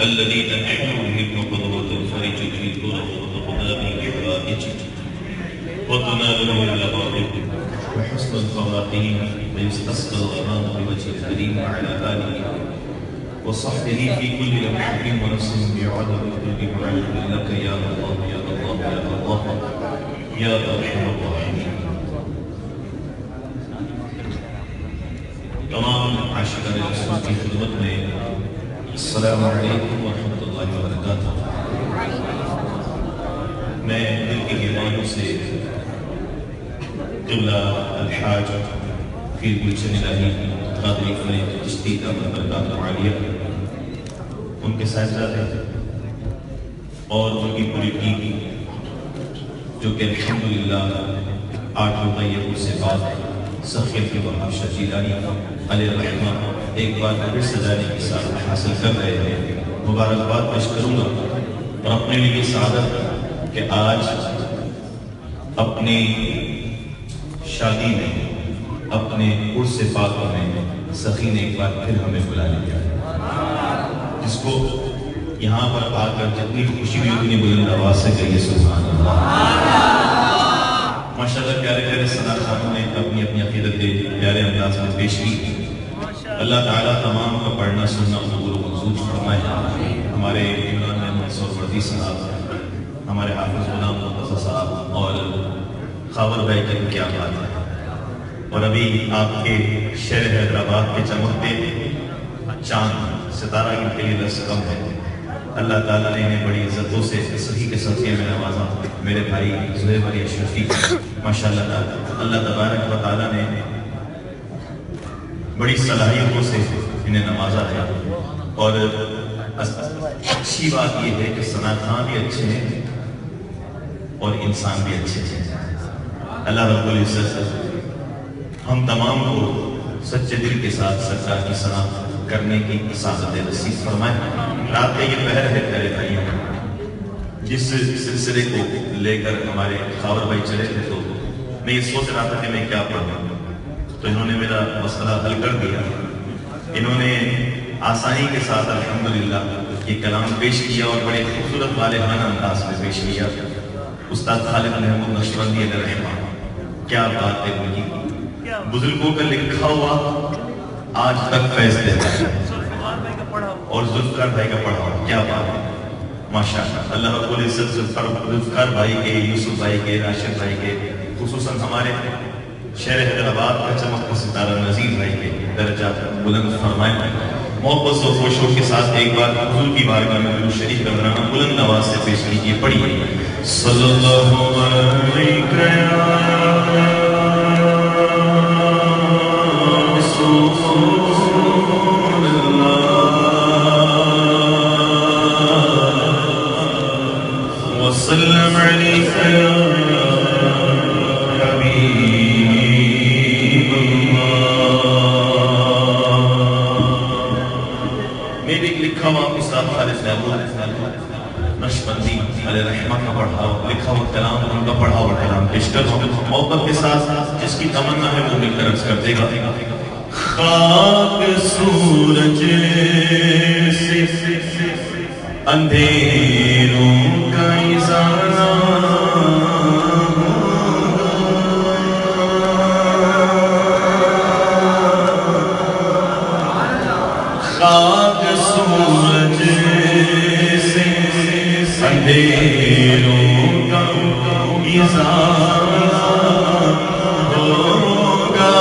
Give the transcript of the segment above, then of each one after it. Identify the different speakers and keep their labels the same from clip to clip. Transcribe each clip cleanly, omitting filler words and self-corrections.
Speaker 1: الذي تنحل به العقد وتنفرج به الكرب وتقضى به الحوائج وتنال به الرغائب وحسن الخواتيم ويستسقى الغمام بوجه الكريم وعلى آله وصحبه في كل لمحة ونفس بعدد كل معلم لك يا الله يا الله يا الله يا أرحم الراحمين. تمام عاشقان رسول کی خدمت میں السلام علیکم ورحمۃ اللہ وبرکاتہ. میں دل کی گہرائیوں سے قبلہ الحاج پیر گلشن الہی قادری فرید چشتی دامت برکاتہ عالیہ ان کے صاحبزادے اور ان کی پوری ٹیم جو کہ الحمدللہ 8 ربیع سے بعد سخی کے وہاب شاہ جیلانی علیہ الرحمہ ایک بار پھر سجانے کی سعادت حاصل کر رہے ہیں. مبارکباد پیش کروں گا اور اپنے لیے سعادت کہ آج اپنی شادی میں اپنے عرس پاک میں سخی نے ایک بار پھر ہمیں بلا لیا ہے، جس کو یہاں پر آ کر جتنی خوشی بھی اتنی بلند آواز سے کہیے سبحان اللہ. ماشاءاللہ پیارے پیارے ثنا خانوں نے اپنی اپنی عقیدت کے پیارے انداز میں پیش کی. اللہ تعالیٰ تمام کا پڑھنا سننا قبول و منظور فرمائے. ہمارے عمران احمد سہروردی صاحب، ہمارے حافظ غلام مرتضیٰ صاحب اور خاور بھائی کی کیا بات ہے. اور ابھی آپ کے شہر حیدرآباد کے چمکتے چاند ستارہ ان کے لیے لفظ کم ہے. اللہ تعالیٰ نے انہیں بڑی عزتوں سے صحیح کے صدقے میں نوازا. میرے بھائی زہیب علی اشرفی ماشاءاللہ اللہ تبارک و تعالیٰ نے بڑی صلاحیتوں سے انہیں نوازا ہے. اور اچھی بات یہ ہے کہ ثنا خان بھی اچھے ہیں اور انسان بھی اچھے ہیں. اللہ رب العزت ہم تمام کو سچے دل کے ساتھ سرکار کی ثنا کرنے کی سعادت نصیب فرمائے. رات کا یہ پہر ہے پیارے بھائیوں، جس سلسلے کو لے کر ہمارے خاور بھائی چلے تھے تو میں یہ سوچ رہا تھا کہ میں کیا پڑھوں، تو انہوں نے میرا مسئلہ حل کر دیا. انہوں نے آسانی کے ساتھ الحمدللہ یہ کلام پیش کیا اور بڑے خوبصورت والہانہ انداز میں پیش کیا. استاد خالد محمود نقشبندی علیہ الرحمہ، کیا بات ہے ان کی. بزرگوں کا لکھا ہوا آج تک فیض دیتا ہے اور ذوالفقار بھائی کا پڑھا ہوا. کیا بات ہے ماشاءاللہ. اللہ رب العزت ذوالفقار بھائی کے، یوسف بھائی کے، راشد بھائی کے، خصوصاً ہمارے شہر حیدرآباد کا چمکتا ستارہ نذیر بھائی کے درجات بلند فرمائے. محبت و خوشو کے ساتھ ایک بار حضور کی بارگاہ میں درود شریف کا نغمہ بلند آواز سے پیش کیجیے. پڑھیے صلی اللہ علیہ وسلم علیہ حبیب اللہ. میرے لکھا ہوا استاد خالد محمود نقشبندی علیہ الرحمہ کا پڑھا لکھا ہوا کلام، ان کا پڑھا ہوا کلام پیش کر ہوں محبت کے ساتھ. جس کی تمنا ہے وہ مل کر عرض کر دے گا. خاک سورج سے اندھیروں کا ازالہ، خاک سورج سے اندھیروں کا ازالہ ہوگا.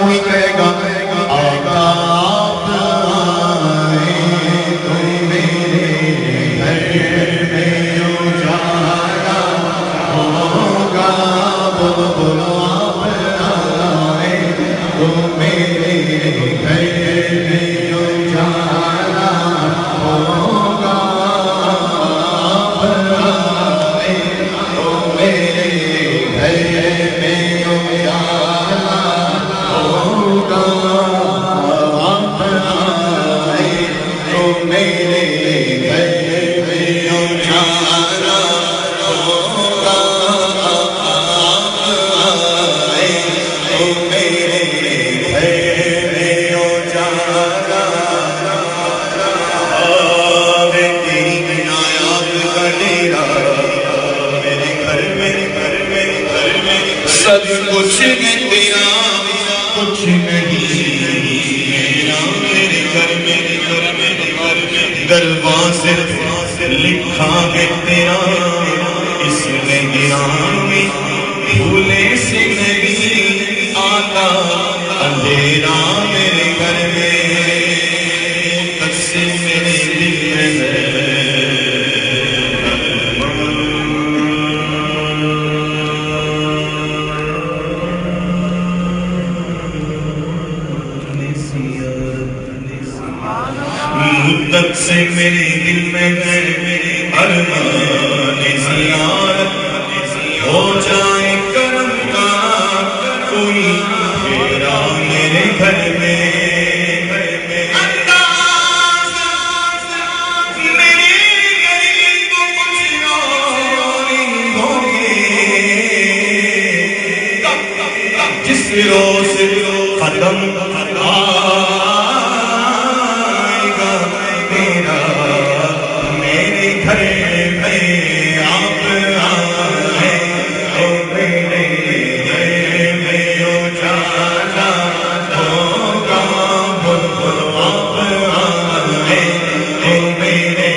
Speaker 1: وہی کہے گا آقا آپ آئے تو میرے گھر میں اجالا ہوگا. بولو بولو آپ آئے تو میرے گھر میں اجالا ہوگا. آپ آئے تو میرے گھر میں اجالا ہوگا. لکھا ہے تیرا اس میں گرام میں بھولے سے نہیں آتا اندھیرا میرے گھر میں تک سے میرے دل میں مدت سے میرے دل میں ہے ارمان زیارت ہو جائے کرم کا کوئی پھیرا میرے گھر میں جس روز ختم آئے گا میرا میرے گھر میں آپ آئے او میرے گھر میں او جانا ہوگا بلبل آپ آئے او میرے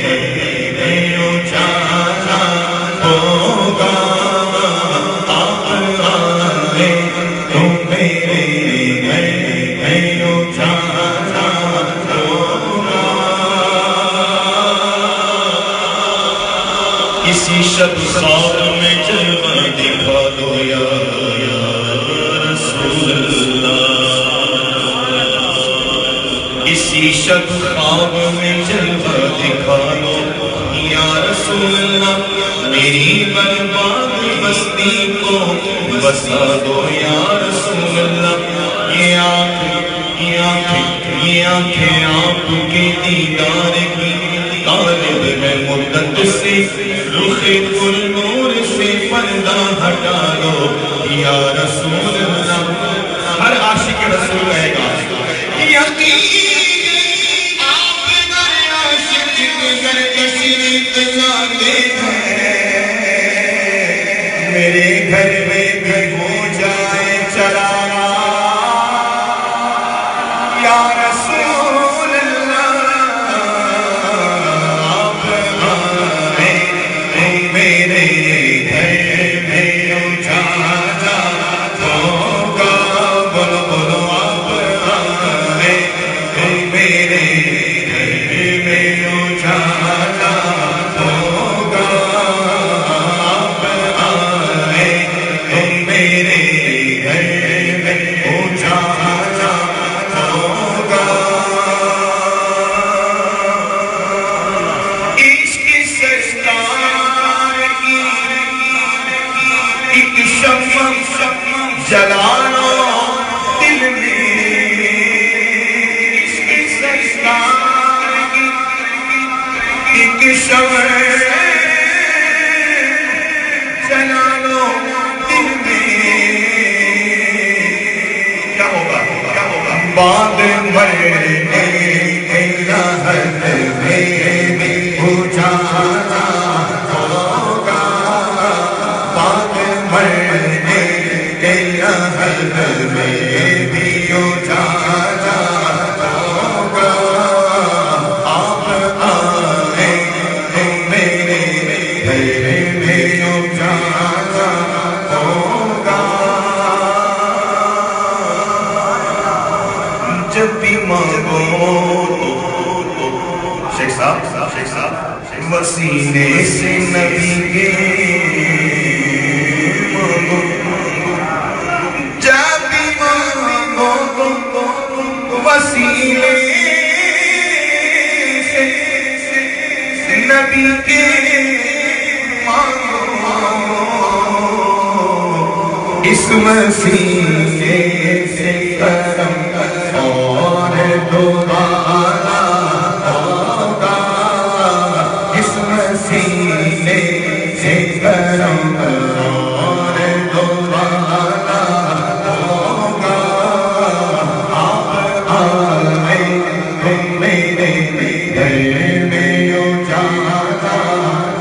Speaker 1: گھر میں او جانا ہوگا آپ آئے او میرے گھر میں او جانا ہوگا کسی شب خواب میں جلوہ دکھا دو یا رسول اللہ کسی شب خواب میں جلوہ دکھا دو یا رسول اللہ میری برباد بستی کو بسا دو یا رسول اللہ یہ آنکھیں آپ کے دیدار کی طالب ہے مدت سے رخ کل نور سے پردہ ہٹا دو یا رسول اللہ ہر عاشق رسول کہے گا یقین آپ در عاشق گزر تشریف لاتے ہیں میرے گھر میں بھی ہو جائے چراغا یا رسول اللہ آپ آئے او میرے گھر میں او جانا ہوگا بولو بولو آپ آئے او میرے گھر میں او جانا ہوگا آپ آئے او میرے گھر میں او جانا ہوگا عشق سرکار کی ایک شمع جلا لو دل میں عشق سرکار کی ایک شمع جلا لو دل میں کیا ہوگا بعد مرنے کے لحظ میں ہو جانا ہوگا بعد مرنے کے لحظ میں بھی ہو جانا ہوگا آپ آئے او میرے گھر میں ہو جانا ہوگا جب بھی مانگو تو شیخ صاحب وسیلے سے نبی کے مانگو جب بھی مانگو تو وسیلے سے نبی کے مانگو اس وسیلے سے کرم اور دوبارہ ہوگا اس وسیلے سے کرم اور دوبارہ ہوگا آپ آئے او میرے گھر میں او جانا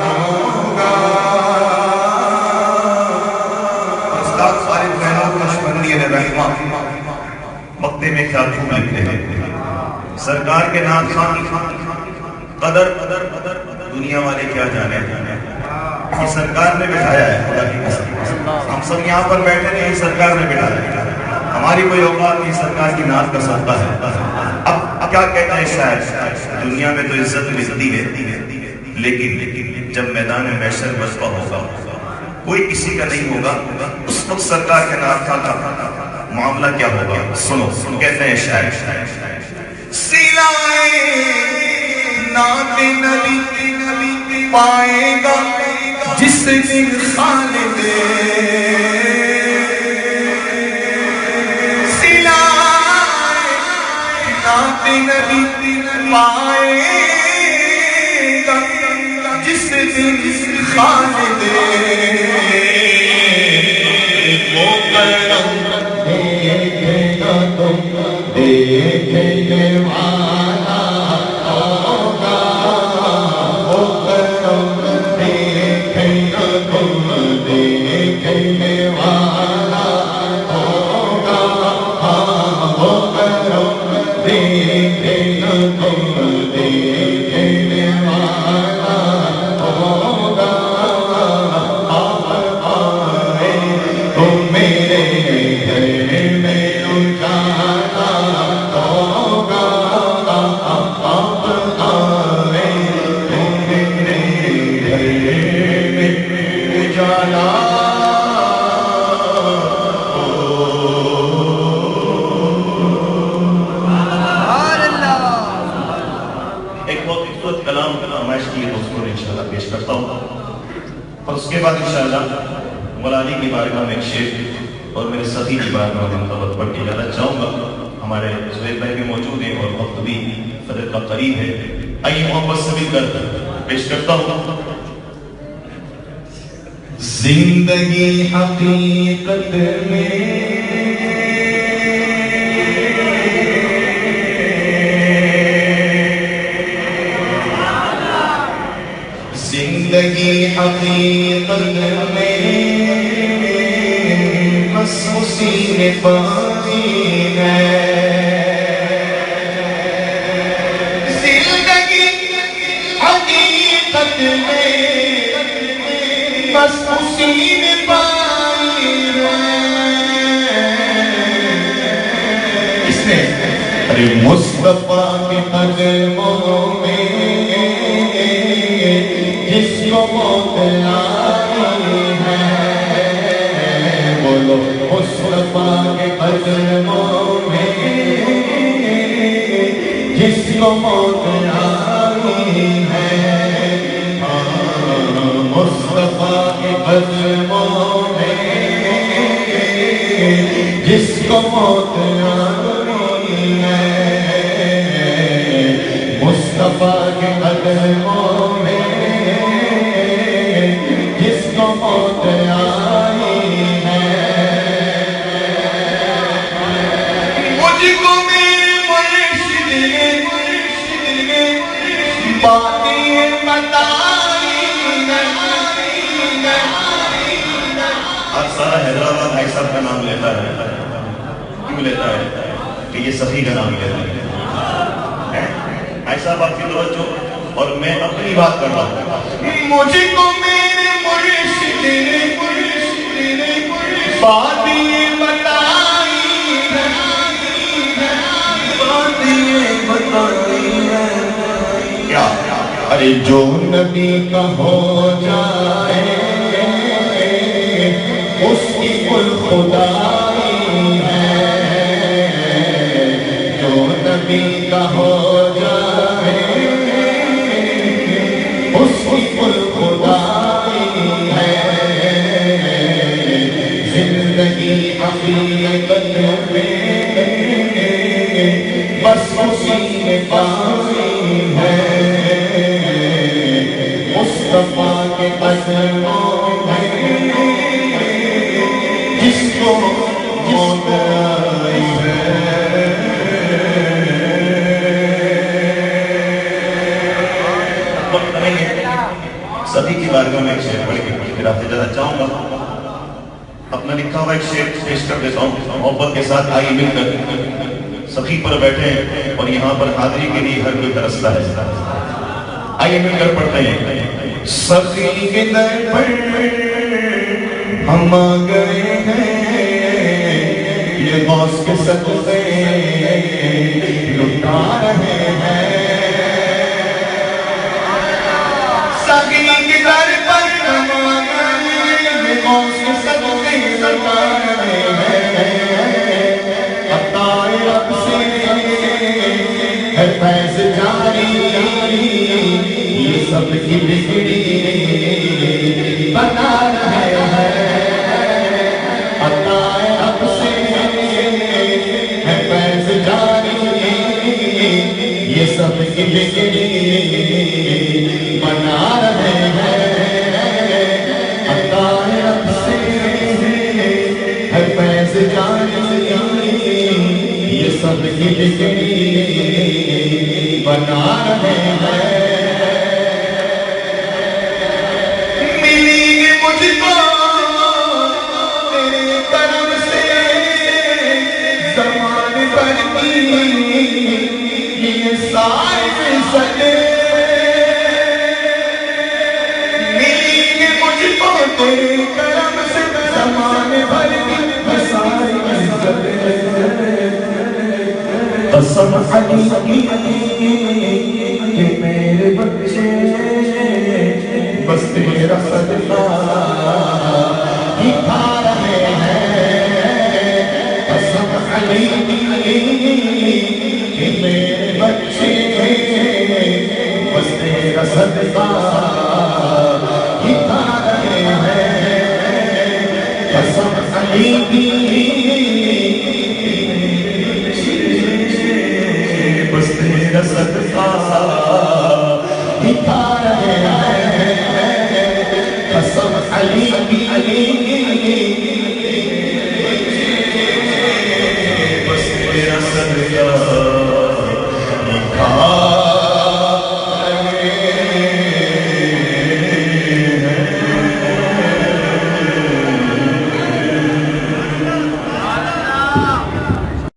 Speaker 1: ہوگا استاد خالد محمود کشمندی علیہ رحمہ مقطع میں کیا خوب لکھتے ہیں سرکار کے نعت خان قدر دنیا والے کیا جانے یہ سرکار نے بٹھایا ہے، خدا کی قسم ہم سب یہاں پر بیٹھے نہیں، یہ سرکار نے بٹھایا ہے، ہماری کوئی اوقات نہیں، سرکار کی نعت کا صدقہ ہے۔ اب کیا کہتا ہے شاعر، دنیا میں تو عزت ملتی ہے لیکن جب میدان محشر وصفہ ہوگا کوئی کسی کا نہیں ہوگا، اس وقت سرکار کے نعت کا معاملہ کیا ہوگا؟ سنو کہتے ہیں شاعر، سلائے نعت نبی پائے گا جس دن خالد، سلائے نعت نبی پائے گا جس دن خالد، وہ کرم دیکھے گا تم دیکھنے والا ہوگا، وہ کرم دیکھے گا تم دیکھنے والا ہوگا، وہ کرم دیکھے گا تم دیکھنے والا ہوگا، آپ آئے تو میرے گھر میں اجالا ہوگا، آپ آئے تو میرے گھر میں اجالا کلام فرمائش کی دوستوں نے انشاءاللہ پیش کرتا ہوں، اور اس کے بعد انشاءاللہ مولا علی کی بارگاہ میں ایک شعر اور میرے ساتھی کی بارگاہ میں منتظر پڑھ کے جانا چاہوں گا۔ ہمارے زہیر بھائی بھی موجود ہیں اور وقت بھی فجر کا قریب ہے، آئیے محبت سے مل کر پیش کرتا ہوں۔ زندگی حقیقت میں زندگی حقیقت میں بس اسی نے پانی ہے، زندگی حقیقت میں بس اسی نے پانی ہے، کس نے؟ ارے مصطفیٰ کے قدموں میں جس کو موت آئی ہے، بولو مصطفیٰ کے قدموں میں جس کو موت آئی ہے، مصطفیٰ کے قدموں میں جس کو موت آئی ہے، مصطفیٰ کے قدموں میں جس کو موت آئی ہے، مجھ کو میرے مرشد نے باتیں بتائی ہے، آج سارا حیدرآباد بھائی صاحب کا نام لیتا ہے، کیوں لیتا ہے؟ کہ یہ سخی کا نام لیتا ہے۔ بھائی صاحب آپ کی توجہ، اور میں اپنی بات کر رہا ہوں، مجھ کو میرے مرشد نے باتیں بتائی ہے، باتیں بتائی ہے، کیا؟ ارے جو نبی کا ہو جائے اس کی کل خدائی ہے، جو نبی کا ہو جائے اس کی کل خدائی ہے، زندگی حقیقت میں بس اسی نے پائی ہے، مصطفیٰ کے قدموں میں جس کو موت آئی ہے۔ سبھی کی بارگاہ میں ایک شعر پڑھ کے پھر آپ سے جانا چاہوں گا، اپنا لکھا ہوا ایک شعر پیش کر دیتا ہوں، محبت کے ساتھ آئیے مل کر سخی پر بیٹھے اور یہاں پر حاضری کے لیے ہر کوئی ترستا ہے، آئیے مل کر پڑھتے ہیں. سخی کے در پر ہم آ گئے ہیں، یہ غوث کے صدقے لٹا رہے ہیں. سخی کے در پر ہم آ گئے ہیں، یہ غوث کے صدقے لٹا رہے ہیں. عطائے رب سے ہے فیض جاری، یہ سب کی بگڑی بنا رہے ہیں. عطائے رب سے ہے فیض جاری، یہ سب کی بگڑی بنا رہے ہیں. عطائے رب سے ہے فیض جاری، یہ سب کی بگڑی بنا رہے ہیں. ملی مجھ کو تیرے کرم سے زمان بھر کی یہ سارے صدقے. ملی مجھ کو تیرے کرم سے زمان بھر کی یہ سارے صدقے. قسم علی کہ میرے بچے بس تیرا صدقہ ہی کھا رہے ہیں. قسم علی کہ میرے بچے بس تیرا صدقہ ہی کھا رہے ہیں. قسم علی بس تیرا صدقہ ہی کھا رہے ہیں. قسم علی بس تیرا صدقہ